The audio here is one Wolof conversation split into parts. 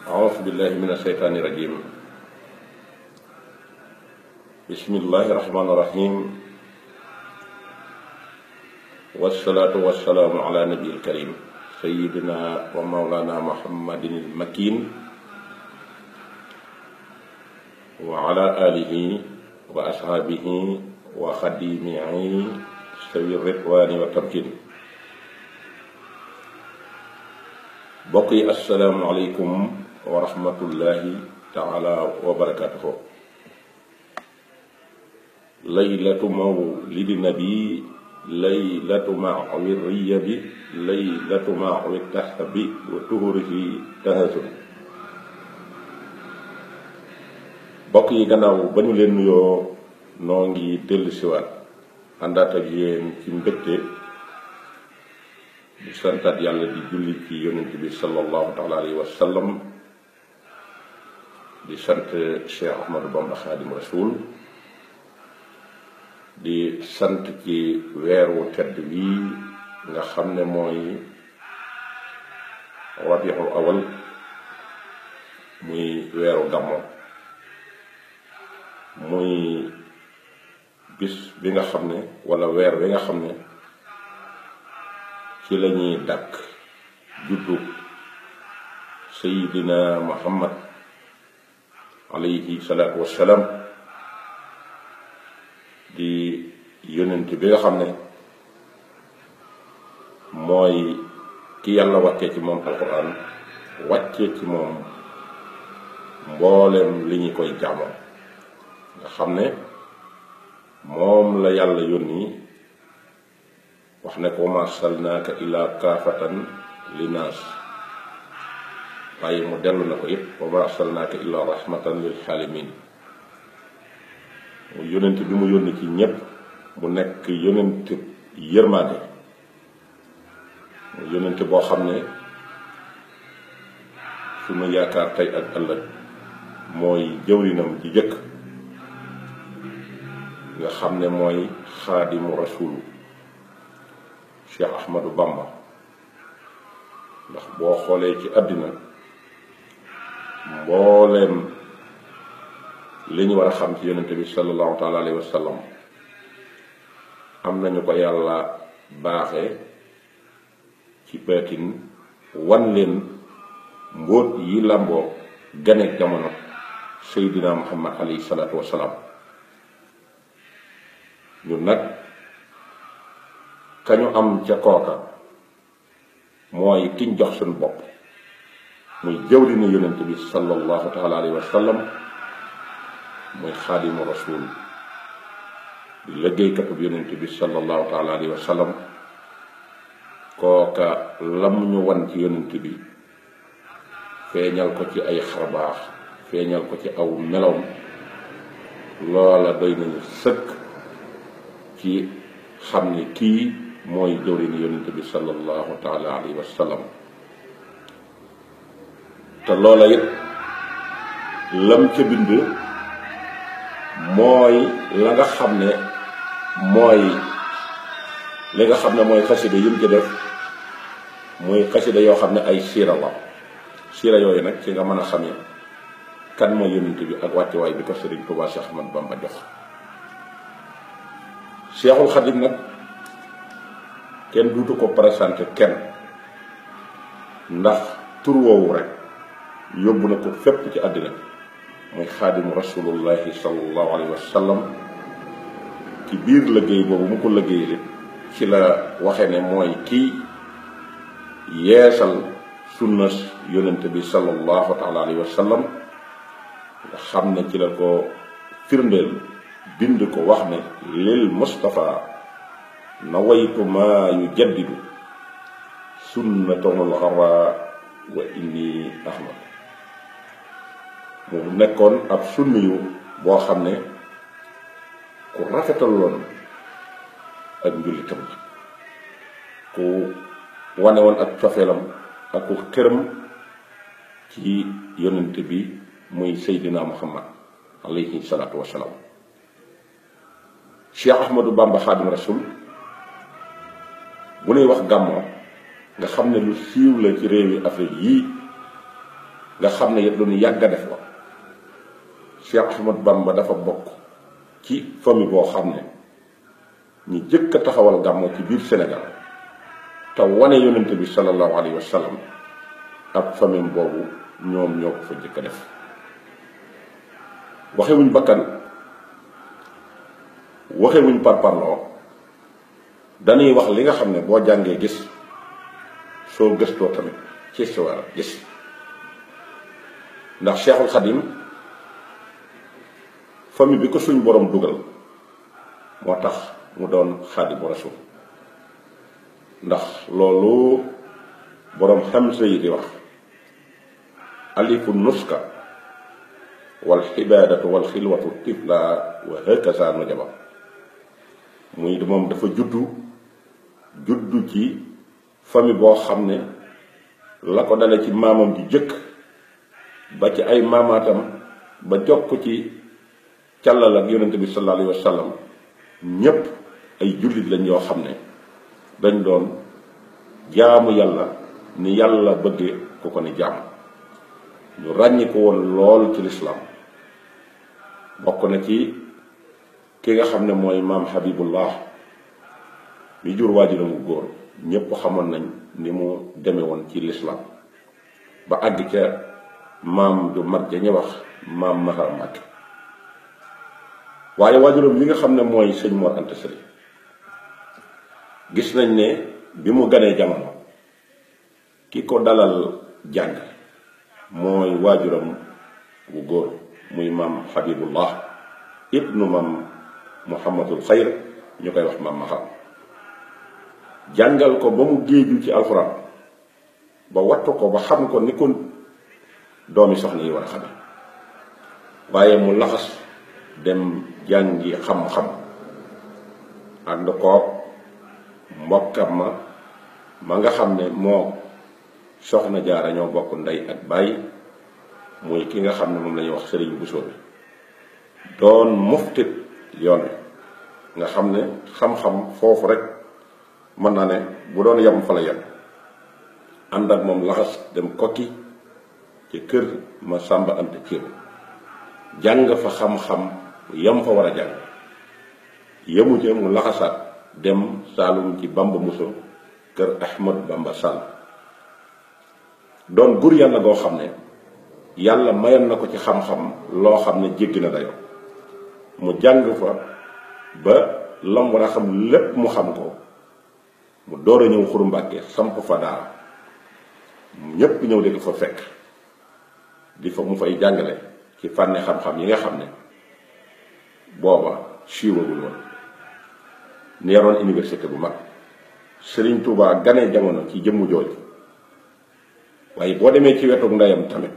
أعوذ بالله من الشيطان الرجيم. بسم الله الرحمن الرحيم. والصلاة والسلام على نبي الكريم سيدنا ومولانا محمد المكين وعلى آله وأصحابه وخديمه سوي الرضوان والتمكين. بقي السلام عليكم ورحمة الله تعالى وبركاته. ليلة مولد النبي ليلة معو الريب ليلة معو التحب وتهره تهزن. بقي غناو بنو لين نيو نونغي دل سوات àndaat ak yéen ci mbégte di santaat yàlla di julli ci yonent bi sallallahu taala alayhi wa sallam di sant Cheikh Ahmadou Bamba Xaadimu Rasuul di sant ci weeru tedd bii nga xam ne mooy rabiul awal muy weeru gàmmo muy bis bi nga xam ne wala weer bi nga xam ne ci la ñuy dàkk juddu sayidina Muhammad alayhi salaatu wassalaam di yonent bi nga xam ne mooy ki yàlla wàccee ci moom alquran wàccee ci moom mboolem li ñu koy jaamoo nga xam ne moom la yàlla yónni wax ne ko ma arsalnaaka illaa kaafatan linnaas waaye mu dellu na ko it wa ma arsalnaaka illaa rahmatan lil aalamiin mu yónent bi mu yónni ci ñépp mu nekk yónent yërmaande mu yónent boo xam ne sunu yaakaar tey ak ëllëg mooy jëwrinam ji jëkk nga xam ne mooy xaadimu rasuul Cheikh Ahmadou Bamba. ndax boo xoolee ci àddina mbooleem li ñu war a xam ci yonente bi sallallahu taala alayhi wa sallam am nañu ko yàlla baaxee ci baatin wan leen mbóot yi làmboo ganeek jamono seydina Muhammad alayhi salaatu wa salaam. ñun nag kañu am ca kooka mooy kiñ jox suñu bopp muy jëwriñu yonent bi sallallahu taala alayhi wa sallam muy xaadimu rasul di liggéeykatub yonent bi sallallahu taala alayhi wa sallam. kooka lam ñu wan ci yonent bi feeñal ko ci ay xarbaax feeñal ko ci aw meloom loola doy nañu sëkk ci xam ne kii mooy jëwriñu yonent bi sallallahu taala alayhi wa sallam. te loola it lam ca bind mooy la nga xam ne mooy li nga xam ne mooy xasida yim ci def muy xasida yoo xam ne ay siira la siira yooyu nag ci nga mën a xamee kan mooy yonent bi ak wàccuwaay bi ko Sëriñ Tuubaa Cheikh Ahmadou Bamba jox. Cheikhul Khadim nag kenn duutu ko présenté kenn ndax tur woowu rek yóbbu na ko fépp ci àddina muy xaadimu rasulullahi sallallahu alayhi wa sallam. ci biir liggéey boobu mu ko liggéeyee ci la waxe ne mooy kii yeesal sunnas yonent bi sallallahu taala alayhi wa sallam nga xam ne ci la ko firndeel bind ko wax ne lil Mustafa nawaytu maa yu jaddidu sunnatul xara wa inni ahmad. mu nekkoon ab sunniyu boo xam ne ku rafetaloon ak njullitam la ku wane woon ak cofeelam ak ku xëram ci yonent bi muy Seydina Muhammad alayhi salaatu wassalaam. Cheikh Ahmadou Bamba Xaadimu Rasuul bu nuy wax gàmmoo nga xam ne lu siiw la ci réewi Afrique yii nga xam ne it lu ñu yàgg a def la. Cheikh Ahmad Bamba dafa bokk ci famille boo xam ne ñi jëkk a taxawal gàmmo ci biir Sénégal te wane yonente bi sallallahu alayhi wa sallam ab famille boobu ñoom ñoo ko fa jëkk a def. waxewuñ bakkan waxewuñ parparloo dañuy wax li nga xam ne boo jàngee gis soo gëstoo tamit ci si war a gis ndax Cheikhul Khadim famille bi ko suñ borom dugal moo tax mu doon Xaadimu Rasuul ndax loolu borom Hamza yi di wax alifu nuska wal xibaadatu wal xilwatu tifla wa hakaza nujaba muy moom dafa juddu ci famille boo xam ne la ko dale ci maamam di jëkk ba ci ay maamaatam ba jokk ci càllal ak yonente bi sallallahu alayhi wa sallam ñépp ay jullit lañ yoo xam ne dañ doon jaamu yàlla ni yàlla bëgge ku ko ni jaam ñu ràññi ko woon lool ci lislaam bokk na ci ki nga xam ne mooy maam Habibullah mi jur waajuram wu góor ñépp xamoon nañ ni mu deme woon ci lislaam ba àgg ca maam ju mag ja ñu wax maam Mahar Mbàkke waaye waajuram li nga xam ne mooy sëñ Mor Anta Sali gis nañ ne bi mu ganee jamono ki ko dalal jàng mooy waajuram wu góor muy maam Habibullah ibnu maam Muhammadul Xayr ñu koy wax maam Mahar jàngal ko ba mu géeju ci alxuraan ba wattu ko ba xam ko ni ko doomi soxna yi war a xame waaye mu laxas dem jàngi xam-xam ànd koog mbokkam ma nga xam ne moo soxna Jaara ñoo bokk ndey ak baay muy ki nga xam ne moom la ñuy wax Sëriñ Buso bi doon muftit yoon wi nga xam ne xam-xam foofu rek mën naa ne bu doon yem fa la yem ànd ak moom laxas dem kokki ci kër ma Sàmba Anta Ceeb jàng fa xam-xam yam fa war a jàng yemu ca mu laxasaat dem Saalum ci Bamba Muso kër Ahmad Bamba Sall doon gur yàlla goo xam ne yàlla mayoon na ko ci xam-xam loo xam ne jéggi na dayo mu jàng fa ba lam war a xam lépp mu xam ko mu door a ñëw Xuru Mbàkke samp fa daara ñépp ñëw di ko fa fekk di fa mu fay jàngale ci fànne xam-xam yi nga xam ne booba siiwagul woon neeroon université bu mag Sëriñ Tuubaa ganee jamono ci jëmmu jooju waaye boo demee ci wetu ndeyam tamit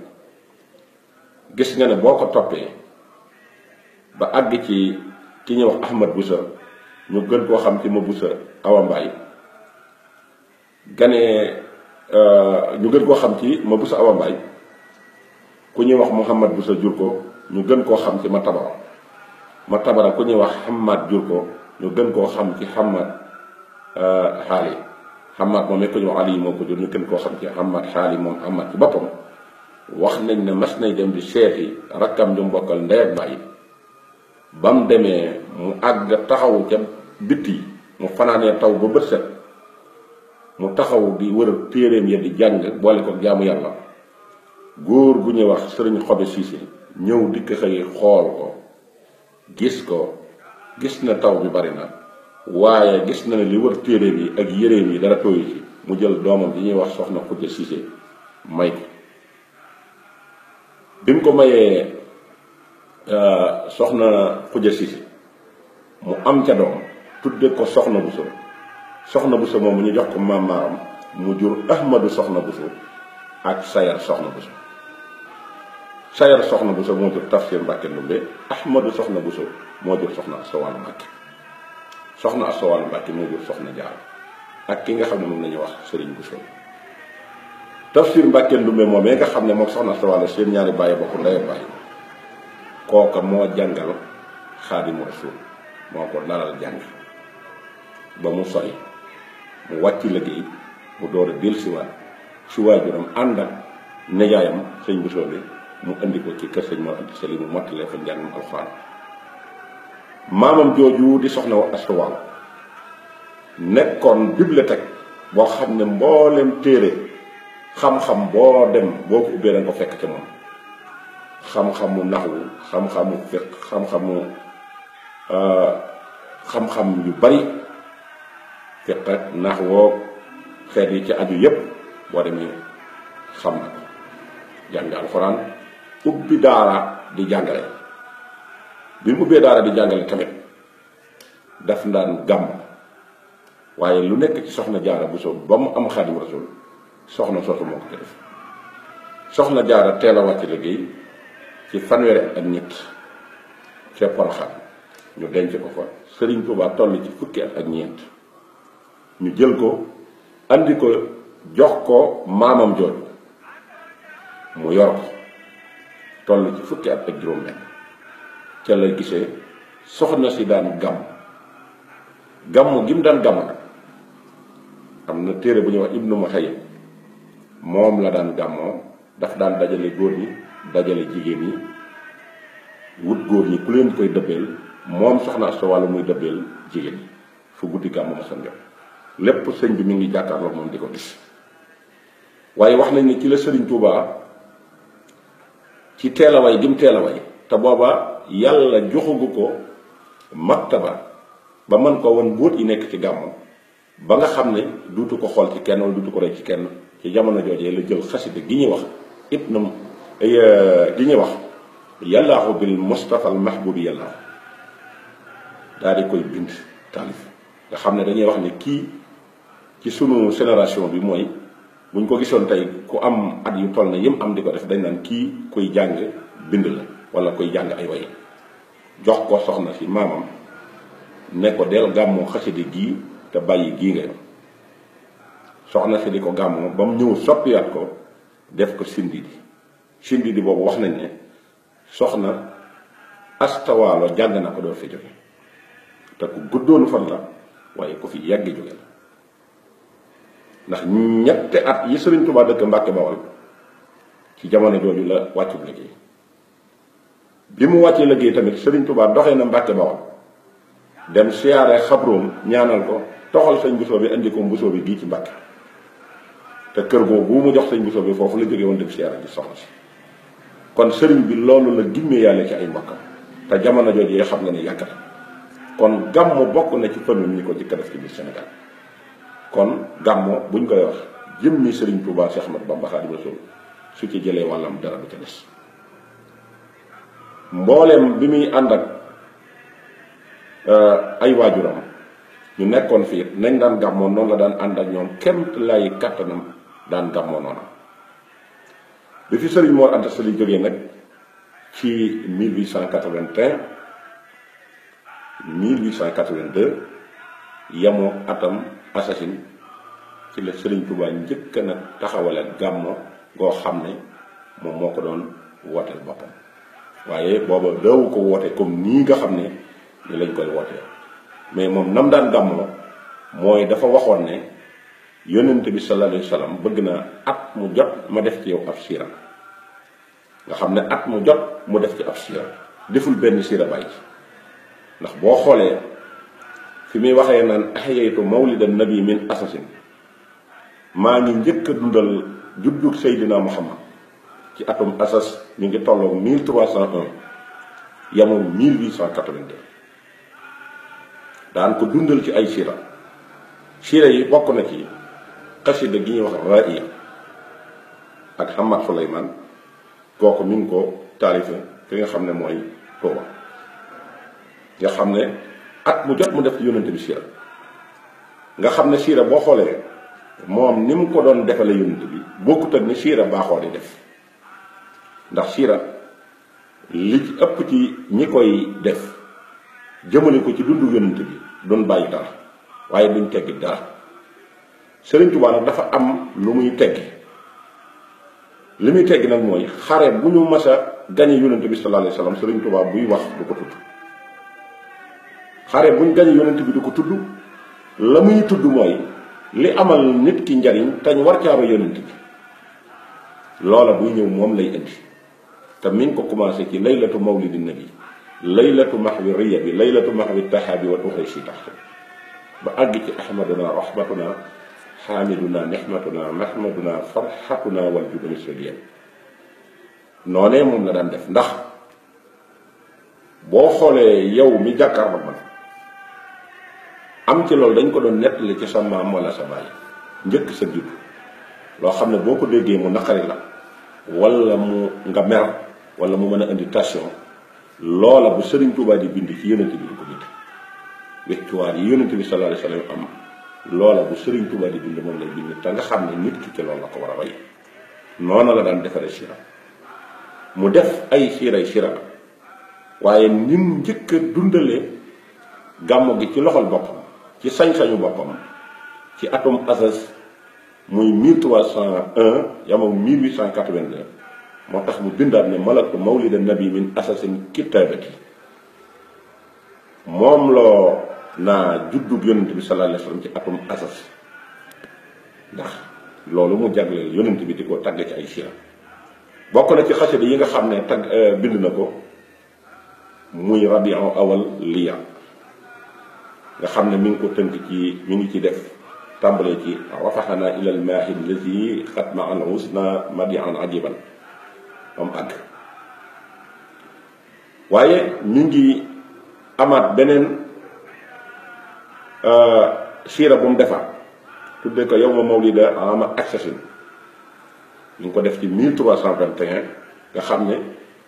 gis nga ne boo ko toppee ba àgg ci ki ñuy wax Ahmad Busa ñu gën koo xam ci ma Busa Awa Mbaay ganee ñu gën koo xam ci ma Busa Awa Mbaay ku ñuy wax Muhammad Busa jur ko ñu gën koo xam ci ma tabara ku ñuy wax Hamad jur ko ñu gën koo xam ci Hamad xaali Hamad moom it ku ñuy wax Ali moo ko jur ñu gën koo xam ci Hamad xaali moom Hamad ci boppam wax nañ ne mas nañ dem di seeti rakkam ñu mbokkal ndey ak baay ba mu demee mu àgg taxawu ca bitti mu fanaanee taw ba bët set mu taxaw di wër téeréem ya di jàng boole ko jaamu yàlla góor gu ñuy wax sëriñ Xobe Siise ñëw dikk xëy xool ko gis na taw bi bari na waaye gis na ne li wër téeréem yi ak yéreem yi dara tooyu ci mu jël doomam di ñuy wax soxna Xuja Siise may ko bi mu ko mayee soxna Xuja Siise mu am ca doom tudde ko soxna Buso moom ñu jox ko maam maaram mu jur Ahmadu soxna Buso ak Sayar soxna Buso moo jur Tafsir Mbàkke Ndumbe Ahmadu soxna Buso moo jur soxna Asta Walo Mbàkke moo jur soxna Jaara ak ki nga xam ne moom la ñuy wax Sëriñ Buso Tafsir Mbàkke Ndumbe moom nga xam ne moom soxna Asta Walo seen ñaari bàyyi bokk ndey ak bàyyi kooka moo jàngal Xaadimu Rasuul moo ko dalal jàng ba mu sori mu wàcc liggéey mu door a dellusiwaat ci waajuram ànd ak nijaayam sëñ Bousso bi mu indi ko ci kër sëñ Mor Anta Sali mu mottalee fa njàngum alxuraan. maamam jooju di soxna Asta Walo nekkoon bibliothèque boo xam ne mboolem téere xam-xam boo dem boo ko ubbee danga ko fekk ca moom. xam-xamu naxwu xam-xamu fiq xam-xam yu bari fiq ak naxwoo xeet yi ci aju yépp boo demee xam na ko jàng alxuraan ubbi daara di jàngale. bi mu ubbee daara di jàngale tamit daf daan gàmm waaye lu nekk ci soxna Jaara Buso ba mu am Xaadimu Rasuul soxna soosu moo ko ci def. soxna Jaara teel a wàcc liggéey ci fanweeri ak ñett ca Poroxaan ñu denc ko fa. Sëriñ Tuubaa toll ci fukki at ak ñeent ñu jël ko andi ko jox ko maamam jooju mu yor ko toll ci fukki at ak juróom-benn ca la gisee soxna si daan gàmm gi mu daan gàmm nag am na téere bu ñuy wax Ibnu Muhayyib moom la daan gàmmoo daf daan dajale góor ñi dajale jigéen ñi wut góor ñi ku leen koy dëbbeel moom soxna Asta Walo muy dëbbeel jigéen ñi fu guddi gàmmu ma sa jot lépp sëñ bi mi ngi jàkkaarloo moom di ko gis. waaye wax nañ ne ci la Sëriñ Tuubaa ci teelaway gi mu teelaway te booba yàlla joxugu ko maktaba ba mën ko won mbóot yi nekk ci gàmmu ba nga xam ne duutu ko xool ci kenn wala duutu ko rey ci kenn. ci jamono joojee la jël xasida gi ñuy wax gi ñuy wax yàllaahu bil Mustafa al mahbubi yàllaahu daal di koy bind taalif nga xam ne dañuy wax ne kii ci sunu génération bi mooy buñ ko gisoon tey ku am at yu toll na yëm am di ko def dañ naan kii koy jàng bind la wala koy jàng ay way jox ko soxna si maamam ne ko del gàmmoo xasida gii te bàyyi gii nga yoon soxna si di ko gàmmoo ba mu ñëw soppiwaat ko def ko sindidi boobu wax nañ ne soxna Asta Walo jàng na ko door fi jóge te ku guddoonu fan la waaye ku fi yàggi jóge la ndax ñetti at yi Sëriñ Tuubaa dëkk Mbàkke Bawal ci jamono jooju la wàccu liggéey. bi mu wàccee liggéey tamit Sëriñ Tuubaa doxee na Mbàkke Bawal dem siyaare xabroom ñaanal ko toxal sëñ Bousso bi indi ko Bousso bi gii ci Mbàkke te kër googu mu jox sëñ Bousso bi foofu la jógee woon dem siyaare di soxla si. kon sëriñ bi loolu la gimmee yàlla ci ay mbokkam te jamono jooju xam nga ne yàgg na kon gàmmo bokk na ci famille ñi ko jëkk a def ci biir Sénégal. kon gàmmo buñ koy wax jëmmi Sëriñ Tuubaa Séex Ahmadu Bamba Xaadimu Rasuul su ci jëlee wàllam dara du ca des. mbooleem bi muy ànd ak ay waajuram ñu nekkoon fii nañ daan gàmmoo noonu la daan ànd ak ñoom kemt lay kàttanam daan gàmmoo noonu. bi fi Sëriñ Mor Anta Sali jógee nag ci 1881 1882 yamoo atam assasine ci la Sëriñ Tuubaa njëkk nag taxawale gàmmo goo xam ne moom moo ko doon wooteel boppam waaye booba daawu ko woote comme nii nga xam ne ni lañ koy wootee mais moom nam daan gàmmoo mooy dafa waxoon ne yonent bi sallallahu alayhi wa sallam bëgg na at mu jot ma def ci yow ab siira nga xam ne at mu jot mu def ci ab siira deful benn siira bàyyi ndax boo xoolee fi muy waxee naan ahyaytu mawlidan nabi min asasin maa ngi njëkk a dundal juddug Seydina Muhammad ci atum asas mi ngi tolloo 1301 yamoon 1882 daan ko dundal ci ay siira siira yi bokk na ci xasida gi ñuy wax ra'iya ak Hamad Souleymane kooku mi ngi ko taalife fi nga xam ne mooy Tuuba nga xam ne at mu jot mu def ci yónnante bi siira nga xam ne siira boo xoolee moom ni mu ko doon defale yónnante bi bokkut ak ni siira baaxoo di def ndax siira li ci ëpp ci ñi koy def jëmale ko ci dundu yónnante bi doon bàyyi dara waaye duñ teggi dara Sëriñ Tuubaa nag dafa am lu muy teggi li muy teggi nag mooy xare bu ñu mas a gañe yónnante bi sallallahu alayhi wa sallam Sëriñ Tuubaa buy wax du ko tudd xare buñ gañe yónnante bi du ko tudd la muy tudd mooy li amal nit ki njariñ tañ war caaro yónnante bi loola buy ñëw moom lay indi te mi ngi ko commencé ci laylatu mawlidi nabi laylatu mahwi riya bi laylatu mahwi tahabi wa tuxri si tax ba àgg ci ahmaduna rahmatuna xaamiduna nihmatuna mahmaduna farxatuna wal judu misradiya noonee moom la daan def ndax boo xoolee yow mi jàkkaarloo man am ci loolu dañ ko doon nettali ci sa maam wala sa baay njëkk sa juddu loo xam ne boo ko déggee mu naqari la wala mu nga mer wala mu mën a indi tension loola bu Sëriñ Tuubaa di bind ci yonent bi du ko bind weccuwaar yi yonent bi sallallahu alayhi wa sallam am loola bu Sëriñ Tuubaa di bind moom lay bind te nga xam ne nit ki ci loolu la ko war a roy noona la daan defaree sira mu def ay siray sira waaye nim njëkk a dundalee gàmmu gi ci loxol boppam ci sañ-sañu boppam ci atum asas muy 1301 yamoom 1882 moo tax mu bindaat ne malaktu mawlida nabi min asasin kitabati moom loo naa juddug yonent bi sallallahu alayhi wa sallam ci atum asas ndax loolu mu jagleel yonent bi di ko tagg ci ay sira bokk na ci xasida yi nga xam ne bind na ko muy rabiu awal liya nga xam ne mi ngi ko tënk ci mi ngi ci def tàmbalee ci rafaxana ilal maahi lazi xatma an usna madian ajiban am àgg waaye mi ngi amaat beneen siira bu mu defaat tudde ko yow ma mawlida ama aksasin mi ngi ko def ci 1321 nga xam ne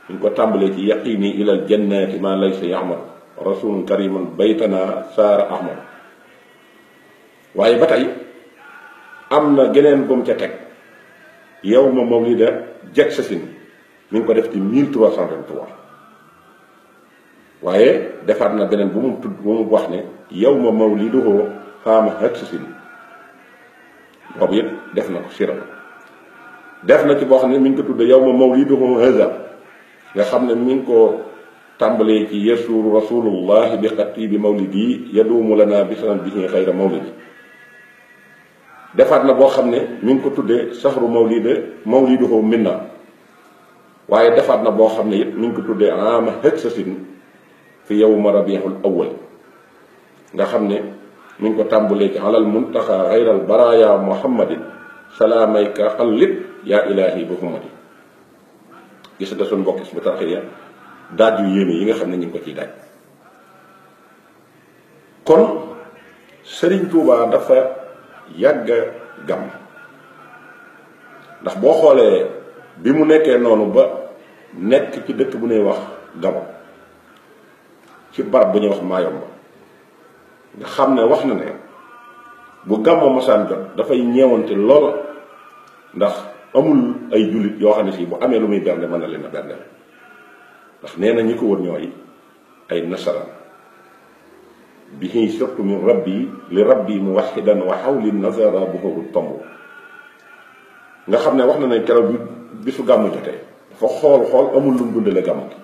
mi ngi ko tàmbalee ci yaqini ilal jannati ma laysa ya'mal rasulun kariman baytana saara ahmad waaye ba tey am na geneen bu mu ca teg yow ma mawlida jaksasin mi ngi ko def ci 1323 waaye defaat na beneen bu mu tudd bu mu wax ne yow ma mawliduhu xaama haksasin boobu it def na ko siram def na ci boo xam ne mi ngi ko tudde yow ma mawliduhu haza nga xam ne mi ngi ko tàmbalee ci yasuru rasulullahi bi xatti bi mawlidi yaduumu lana bisanan bihi xayra mawlidi defaat na boo xam ne mi ngi ko tuddee saxru mawliduhu minna waaye defaat na boo xam ne it mi ngi ko tuddee ama hëksasin fi yawma rabiul awwal nga xam ne mi ngi ko tàmbalee ci alal muntaxa xayral baraya muhammadin salaamayka xallit yaa ilahi bi humadi gis nga suñ mbokk Hizbut Tarqiyyah daaj yu yéeme yi nga xam ne ñu ngi ko ciy daaj kon Sëriñ Tuubaa dafa yàgg gàmm ndax boo xoolee bi mu nekkee noonu ba nekk ci dëkk bu ñuy wax Gabon ci barab bu ñuy wax Mayomba nga xam ne wax na ne bu gàmmo mosaan jot dafay ñeewante lool ndax amul ay jullit yoo xam ne si bu amee lu muy bernde mën na leen a bernde ndax nee na ñi ko wër ñooy ay nasaraan bihi surtout min rabbi li rabbi muwaxidan wa xawli nasara bu ko tomb nga xam ne wax na ne keroog bi su gàmmu jotee dafa xool amul lu mu dundale gàmmu gi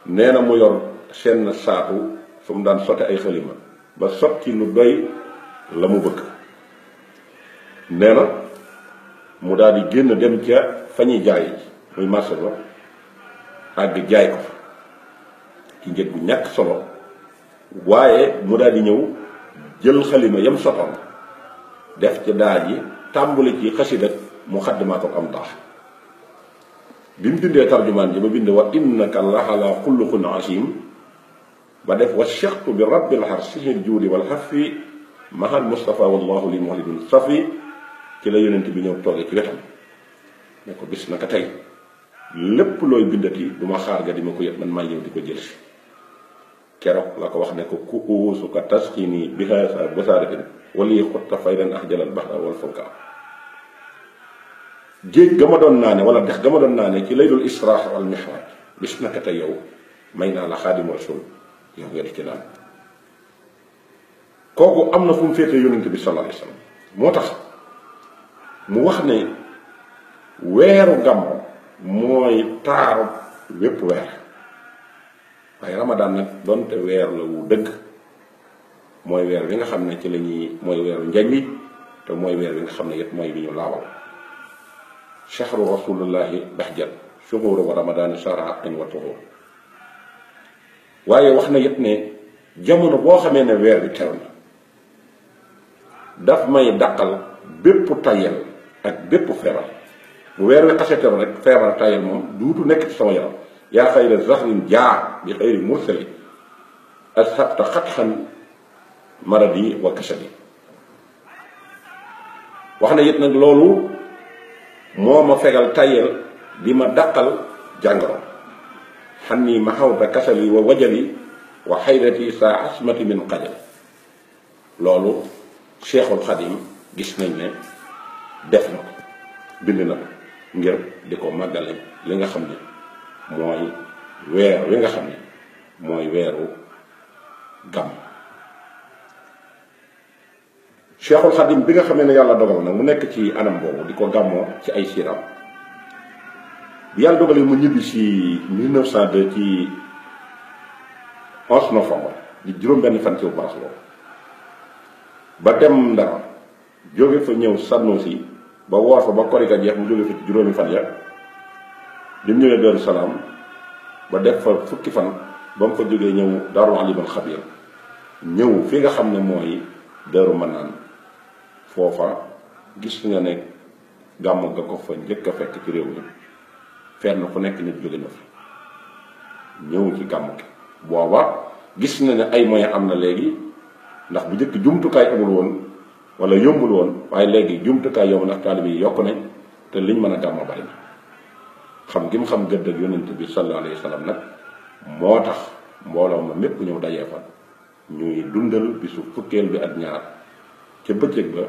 nee na mu yor seen saatu fu mu daan sotte ay xalima ba sot ci lu doy la mu bëgg nee na mu daal di génn dem ca fa ñuy jaay muy marché ba àgg jaay ko fa ci njëg bu ñàkk solo waaye mu daal di ñëw jël xalima yam sotoon def ci daaj yi tàmbali ci xasida mu xaddimaa ko am daax bi mu bindee tarjumaan ji ba bind wa innaka laxala xulluqun asim ba def wa chextu bi rabbil xarsihil juudi wal xafi mahal Mustafa wallahu li muhlidun safi ci la yonent bi ñëw toogee ci wetam ne ko bis naka tey lépp looy bindati du ma xaar ga di ma ko yëg man maa ñëw di ko jël si keroog la ko wax ne ko ku uusuka tasxini bihaasa basaaratin wali xutta faydan ax jalal baxra wal fulka géej ga ma doon naane wala dex ga ma doon naane ci laylul israa wal mixraaj bis naka tey yow may naa la xaadimu rasul yow nga di ci naan kooku am na fu mu féete yonent bi sallallahu alayhi wa sallam moo tax mu wax ne weeru gàmmu mooy taaru wépp weer waaye ramadaan nag doonte weer la wu dëgg mooy weer bi nga xam ne ci la ñuy mooy weeru njañ wi te mooy weer bi nga xam ne yëpp mooy bi ñu laawal shahru rasulullahi bahjan shuhuru wa ramadaan shahra haqqin wa tuhur. waaye wax na it ne jamono boo xamee ne weer bi teew na daf may dàqal bépp tayel ak bépp feebar. bu weer wi xasee teew rek feebar tayel moom duutu nekk ci sama yaram. yaa xayra zahrin jaa bi xayri mursali ashabta xatxan maradi wa kasadi. wax na it nag loolu moo ma fegal tayel di ma dàqal jàngoro. xanni mahawta kasali wa wajali wa xayrati sa asmati min qajal. loolu Cheikhul Xadim gis nañ ne def na ko bind na ko ngir di ko màggale li nga xam ne mooy weer wi nga xam ne mooy weeru gàmm. Cheikhul Xadim bi nga xamee ne yàlla dogal nag mu nekk ci anam boobu di ko gàmmoo ci ay siiram bi yàlla dogalee mu ñibbi si 1902 ci 11 novembre di juróom-benn fan ci barax loolu ba dem Ndar jóge fa ñëw Sanusi ba woor fa ba korika jeex mu jóge fa ci juróomi fan ya bi mu ñëwee Daaru Salaam ba def fa fukki fan ba mu fa jógee ñëw Daarul Alimul Xabiir ñëw fi nga xam ne mooy Daaru Manaan foofa gis nga ne gàmm nga ko fa njëkk a fekk ci réew mi fenn fu nekk nit jóge na fi ñëw ci gàmm gi. booba gis na ne ay moyens am na léegi ndax bu njëkk jumtukaay amul woon wala yombul woon waaye léegi jumtukaay yomb ndax taalibe yi yokk nañ te liñ mën a gàmmoo bari na. xam gi mu xam gëdd ak yonent bi sallallahu alayhi wa sallam nag moo tax mbooloo ma mépp ñëw dajee fa ñuy dundal bisu fukkeel bi ak ñaar ca bëccëg ba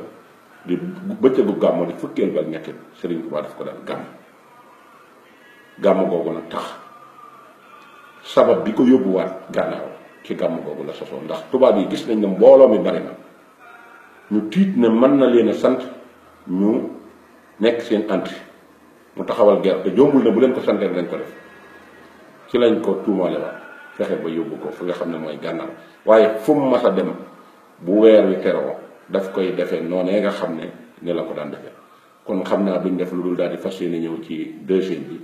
di bëccëgu gàmmu di fukkeel bi ak ñetti Sëriñ Tuubaa daf ko daan gàmm googu nag tax sabab bi ko yóbbuwaat gànnaaw ci gàmm googu la sosoo ndax tubaab yi gis nañ ne mbooloo mi bari na ñu tiit ne mën na leen a sant ñu nekk seen anti mu taxawal guerre te jombul ne bu leen ko santee lañ ko def ci lañ ko tuumaale waat fexe ba yóbbu ko fi nga xam ne mooy gànnaaw waaye fu mu mas a dem bu weer wi teroo daf koy defee noonee nga xam ne ni la ko daan defee. kon xam naa duñ def lu dul daal di fas yéene ñëw ci deuxième bi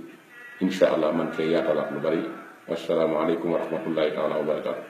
incha allah man fee yaatalaat lu bari. wassalaamu aleykum wa rahmatullahi taala wa barakaatu.